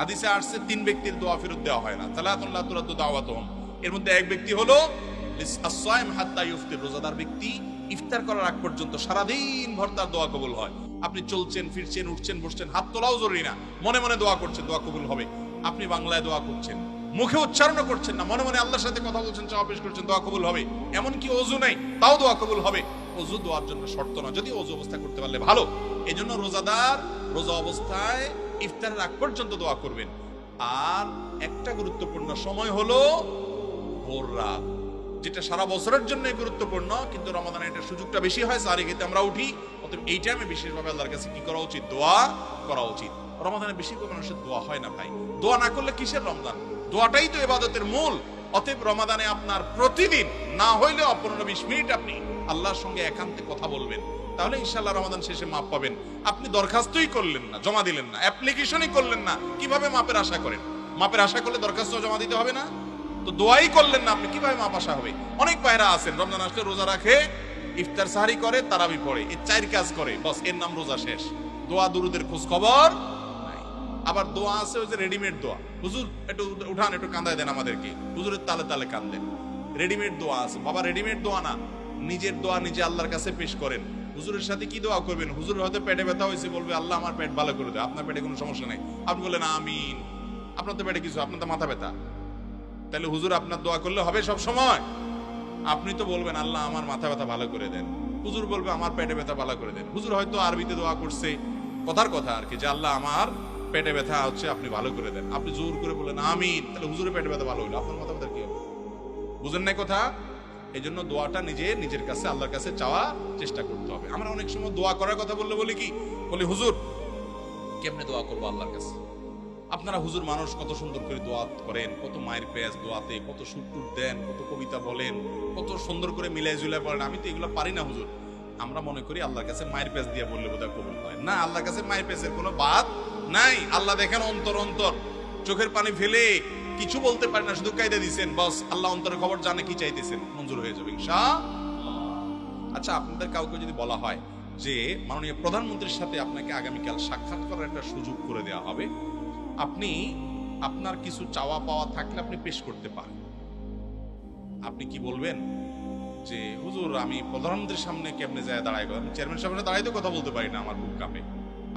হাদিসে আসছে 3 ব্যক্তির দোয়া ফেরত দেওয়া হয় না, সালাতুন লা তুরাদ্দু দাওয়াতুহুম। এর মধ্যে এক ব্যক্তি হলো as-সাইম হাত্তা ইফতির, রোজাদার ব্যক্তি ইফতার করার আগ পর্যন্ত সারাদিন ভর তার দোয়া কবুল হয়। আপনি চলছেন ফিরছেন উঠছেন বসছেন, হাত তোলাও জরুরি না, মনে মনে দোয়া করছেন, দোয়া কবুল হবে। আপনি বাংলায় দোয়া করছেন, মুখে উচ্চারণ করছেন না, মনে মনে আল্লাহর সাথে কথা বলছেন, চাওয়া পেশ করছেন, দোয়া কবুল হবে। এমনকি ওযু নাই, তাও দোয়া কবুল হবে। ওযু দোয়ার জন্য শর্ত না, যদি ওযু অবস্থা করতে পারলে ভালো। এজন্য রোজাদার রোজা অবস্থায় ইফতারের আগ পর্যন্ত দোয়া করবেন। আর একটা গুরুত্বপূর্ণ সময় হলো ভোর রাত, যেটা সারা বছরের জন্য গুরুত্বপূর্ণ, কিন্তু রমাদানে এটার সুযোগটা বেশি হয়, সারি খেতে আমরা উঠি। অতএব এই টাইমে বিশেষভাবে আল্লাহর কাছে কি করা উচিত? দোয়া করা উচিত। রমাদানে বেশি করে মানুষের দোয়া হয় না ভাই। দোয়া না করলে কিসের রমজান? দোয়াটাই তো ইবাদতের মূল। অতএব রমাদানে আপনার প্রতিদিন না হইলেও 15-20 মিনিট আপনি আল্লাহর সঙ্গে একান্তে কথা বলবেন, তাহলে ইনশাআল্লাহ রমাদান শেষে মাপ পাবেন। আপনি দরখাস্তই করলেন না, জমা দিলেন না, অ্যাপ্লিকেশনই করলেন না, কিভাবে মাপের আশা করেন? মাপের আশা করলে দরখাস্ত জমা দিতে হবে না? তো দোয়াই করলেন না আপনি, কিভাবে মাপ আশা হবে? অনেক ভাইরা আছেন রমজান আসলে রোজা রাখে, ইফতার সাহারি করে, তারাবি পড়ে, এই 4 কাজ করে, বাস এর নাম রোজা শেষ। দোয়া দুরুদের খোঁজ খবর নাই। আবার দোয়া আছে ওই যে রেডিমেড দোয়া, হুজুর একটু উঠান, একটু কান্দায় দেন আমাদেরকে, হুজুরের তালে তালে কান্দেন। রেডিমেড দোয়া আছে বাবা, রেডিমেড দোয়া না, নিজের দোয়া নিজে আল্লাহর কাছে পেশ করেন। হুজুরের সাথে কি দোয়া করবেন? হুজুর হয়তো পেটে ব্যথা হয়েছে, বলবে আল্লাহ আমার পেট ভালো করে দেয়। আপনার পেটে কোনো সমস্যা নেই, আপনি বললেন আমিন। আপনার তো পেটে কিছু, আপনার তো মাথা ব্যথা, তাহলে হুজুর আপনার দোয়া করলে হবে সব সময়? আপনি তো বলবেন আল্লাহ আমার মাথা ব্যথা ভালো করে দেন, হুজুর বলবে আমার পেটে ব্যথা ভালো করে দেন। হুজুর হয়তো আরবিতে দোয়া করছে, কথার কথা আর কি, যে আল্লাহ আমার পেটে ব্যথা হচ্ছে আপনি ভালো করে দেন। আপনি জোর করে বলেন আমিন, তাহলে হুজুরের পেটে ব্যথা ভালো হইলো, আপনার মাথা ব্যথা কি হবে? বুঝেন নাই কথা? এই জন্য দোয়াটা নিজের কাছে আল্লাহর কাছে চাওয়া চেষ্টা করতে হবে। আমরা অনেক সময় দোয়া করার কথা বললে বলি কি, বলি হুজুর কেমনে দোয়া করবো আল্লাহর কাছে? আপনারা হুজুর মানুষ কত সুন্দর করে দোয়া করেন, কত মায়ের পেজ দোয়াতে, কত সুর দেন, কত কবিতা বলেন, কত সুন্দর করে মিলাই জুলাই বলেন। আমি তো এগুলো পারি না হুজুর। আমরা মনে করি আল্লাহর কাছে মায়ের পেজ দিয়ে বললে বোধহয় কবুল হয় না। আল্লাহর কাছে মায়ের পেজের কোনো বাদ নাই। আল্লাহ দেখেন অন্তর অন্তর, চোখের পানি ফেলে কিছু বলতে পারে না, শুধু কায়দা দিচ্ছেন, বস আল্লাহ অন্তরের খবর জানে কি চাইতেছেন, মঞ্জুর হয়ে যাবে ইনশাআল্লাহ। আচ্ছা, আপনাদের কাউকে যদি বলা হয় যে মাননীয় প্রধানমন্ত্রীর সাথে আপনাকে আগামীকাল সাক্ষাৎ করার একটা সুযোগ করে দেওয়া হবে, আপনি আপনার কিছু চাওয়া পাওয়া থাকলে আপনি পেশ করতে পারেন, আপনি কি বলবেন? যে হুজুর আমি প্রধানমন্ত্রীর সামনে কেমনে যায় দাঁড়াই, আমি চেয়ারম্যান সামনে দাঁড়াইতে কথা বলতে পারি না, আমার বুক কাঁপে,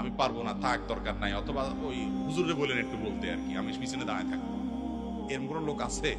আমি পারবো না, থাক দরকার নাই। অথবা ওই হুজুরে বলেন একটু বলতে আর কি, আমি পিছনে দাঁড়ায় থাকবো। এরকম কোনো লোক আছে?